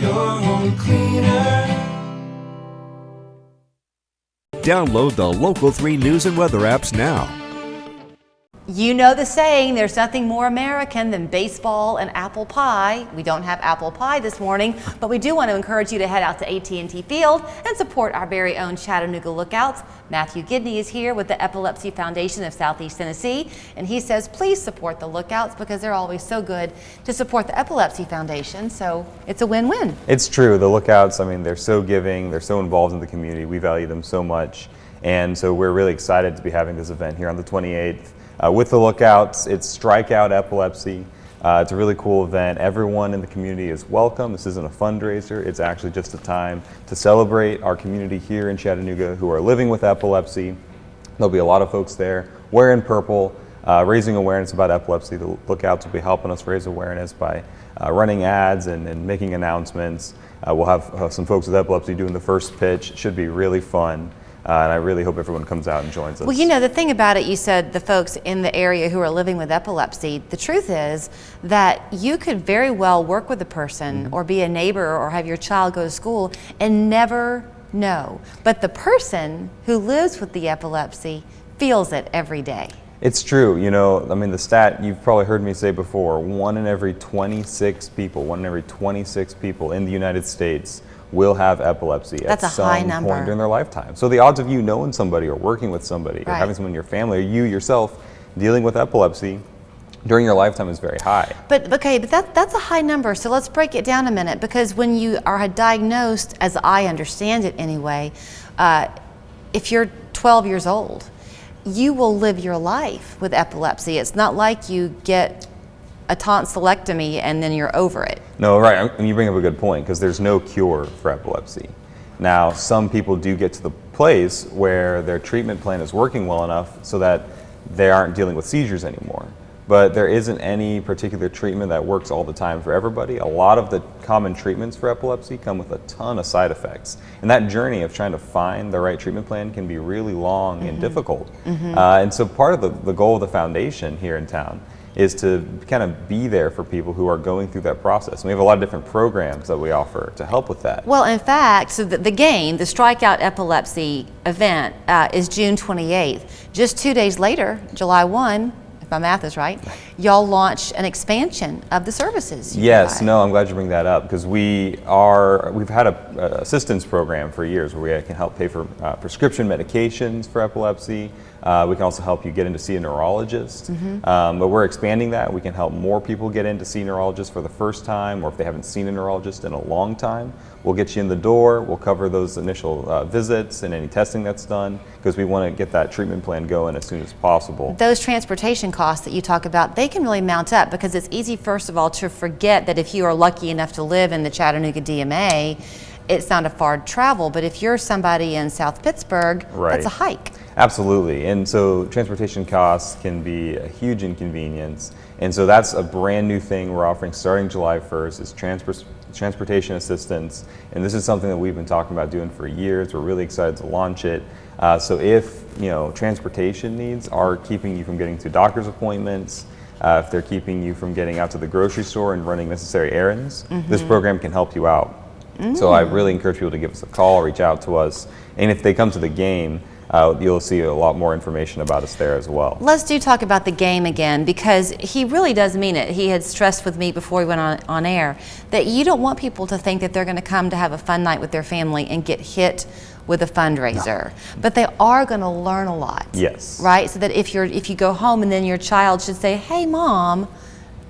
your home cleaner. Download the Local 3 News and Weather apps now. You know the saying, there's nothing more American than baseball and apple pie. We don't have apple pie this morning, but we do want to encourage you to head out to AT&T Field and support our very own Chattanooga Lookouts. Matthew Gidney is here with the Epilepsy Foundation of Southeast Tennessee, and he says please support the Lookouts because they're always so good to support the Epilepsy Foundation, so it's a win-win. It's true. The Lookouts, I mean, they're so giving, they're so involved in the community. We value them so much, and so we're really excited to be having this event here on the 28th. With the Lookouts, it's Strikeout Epilepsy. It's a really cool event. Everyone in the community is welcome. This isn't a fundraiser. It's actually just a time to celebrate our community here in Chattanooga who are living with epilepsy. There'll be a lot of folks there wearing purple, raising awareness about epilepsy. The Lookouts will be helping us raise awareness by running ads and making announcements. We'll have some folks with epilepsy doing the first pitch. It should be really fun. And I really hope everyone comes out and joins us. Well, you know, the thing about it, you said the folks in the area who are living with epilepsy, the truth is that you could very well work with a person or be a neighbor or have your child go to school and never know. But the person who lives with the epilepsy feels it every day. It's true. You know, I mean, the stat you've probably heard me say before, 1 in every 26 people in the United States will have epilepsy at some point during their lifetime. So the odds of you knowing somebody or working with somebody or having someone in your family or you yourself dealing with epilepsy during your lifetime is very high. But that's a high number. So let's break it down a minute, because when you are diagnosed, as I understand it anyway, if you're 12 years old, you will live your life with epilepsy. It's not like you get a tonsillectomy and then you're over it. No, right, and you bring up a good point, because there's no cure for epilepsy. Now, some people do get to the place where their treatment plan is working well enough so that they aren't dealing with seizures anymore. But there isn't any particular treatment that works all the time for everybody. A lot of the common treatments for epilepsy come with a ton of side effects. And that journey of trying to find the right treatment plan can be really long and difficult. And so part of the goal of the foundation here in town is to kind of be there for people who are going through that process. And we have a lot of different programs that we offer to help with that. Well, in fact, so the Strikeout Epilepsy event is June 28th. Just 2 days later, July 1, if my math is right, y'all launch an expansion of the services. Yes, no, I'm glad you bring that up, because we've had a assistance program for years where we can help pay for prescription medications for epilepsy. We can also help you get in to see a neurologist, but we're expanding that. We can help more people get in to see neurologists for the first time, or if they haven't seen a neurologist in a long time. We'll get you in the door, we'll cover those initial visits and any testing that's done, because we want to get that treatment plan going as soon as possible. Those transportation costs that you talk about, they can really mount up, because it's easy, first of all, to forget that if you are lucky enough to live in the Chattanooga DMA, it's not a far travel, but if you're somebody in South Pittsburgh, that's a hike. Absolutely, and so transportation costs can be a huge inconvenience, and so that's a brand new thing we're offering starting July 1st is transportation assistance, and this is something that we've been talking about doing for years. We're really excited to launch it. So if transportation needs are keeping you from getting to doctor's appointments, if they're keeping you from getting out to the grocery store and running necessary errands, this program can help you out. So I really encourage people to give us a call, reach out to us, and if they come to the game, you'll see a lot more information about us there as well. Let's talk about the game again, because he really does mean it. He had stressed with me before we went on air that you don't want people to think that they're going to come to have a fun night with their family and get hit with a fundraiser, but they are going to learn a lot. Yes. Right? So that if you go home and then your child should say, "Hey, Mom,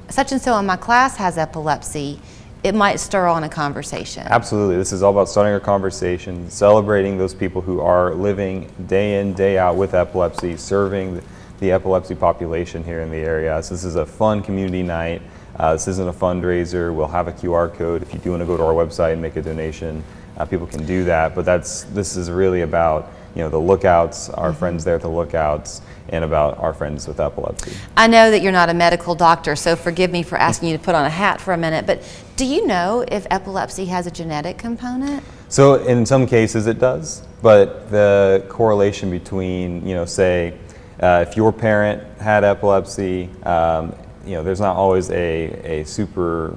such and so in my class has epilepsy," it might stir on a conversation. Absolutely. This is all about starting a conversation, celebrating those people who are living day in, day out with epilepsy, serving the epilepsy population here in the area. So this is a fun community night. This isn't a fundraiser. We'll have a QR code. If you do want to go to our website and make a donation, people can do that. But this is really about the Lookouts, our friends there at the Lookouts, and about our friends with epilepsy. I know that you're not a medical doctor, so forgive me for asking you to put on a hat for a minute, but do you know if epilepsy has a genetic component? So in some cases it does, but the correlation between, say, if your parent had epilepsy, there's not always a super,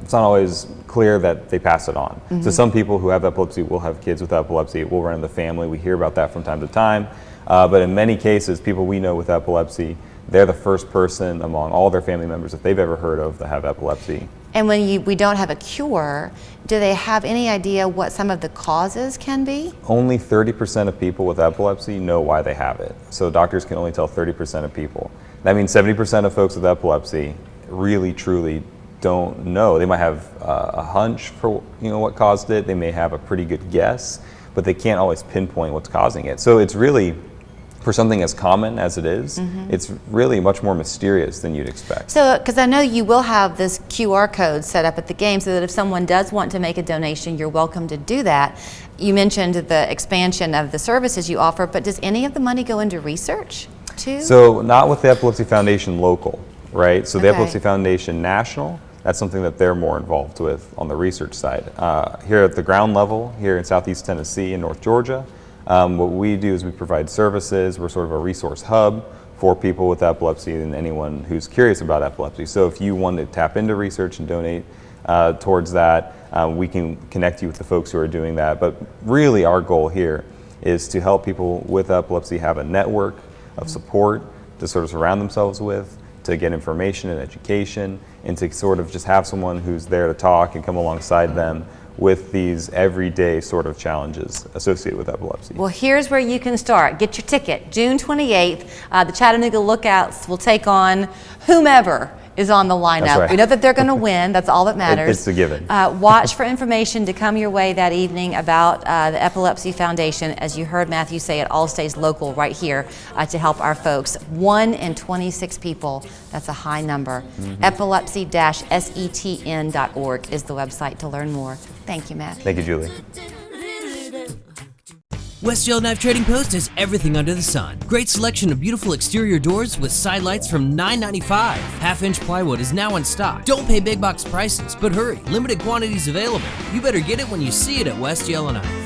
it's not always clear that they pass it on. So some people who have epilepsy will have kids with epilepsy. It will run in the family. We hear about that from time to time. But in many cases, people we know with epilepsy, they're the first person among all their family members that they've ever heard of that have epilepsy. And when we don't have a cure, do they have any idea what some of the causes can be? Only 30% of people with epilepsy know why they have it. So doctors can only tell 30% of people. That means 70% of folks with epilepsy really, truly don't know. They might have a hunch for what caused it. They may have a pretty good guess, but they can't always pinpoint what's causing it. So it's really, for something as common as it is, it's really much more mysterious than you'd expect. So, because I know you will have this QR code set up at the game so that if someone does want to make a donation, you're welcome to do that. You mentioned the expansion of the services you offer, but does any of the money go into research too? So not with the Epilepsy Foundation local, right? So the Okay. Epilepsy Foundation national, that's something that they're more involved with on the research side. Here at the ground level, here in Southeast Tennessee and North Georgia, what we do is we provide services. We're sort of a resource hub for people with epilepsy and anyone who's curious about epilepsy. So if you want to tap into research and donate towards that, we can connect you with the folks who are doing that. But really our goal here is to help people with epilepsy have a network of support to sort of surround themselves with, to get information and education, and to sort of just have someone who's there to talk and come alongside them with these everyday sort of challenges associated with epilepsy. Well, here's where you can start. Get your ticket. June 28th, the Chattanooga Lookouts will take on whomever is on the lineup. That's right. We know that they're going to win. That's all that matters. It's a given. Watch for information to come your way that evening about the Epilepsy Foundation. As you heard Matthew say, it all stays local right here to help our folks. 1 in 26 people. That's a high number. Epilepsy-setn.org is the website to learn more. Thank you, Matthew. Thank you, Julie. West Yale Knife Trading Post has everything under the sun. Great selection of beautiful exterior doors with side lights from $9.95. Half-inch plywood is now in stock. Don't pay big box prices, but hurry, limited quantities available. You better get it when you see it at West Yale Knife.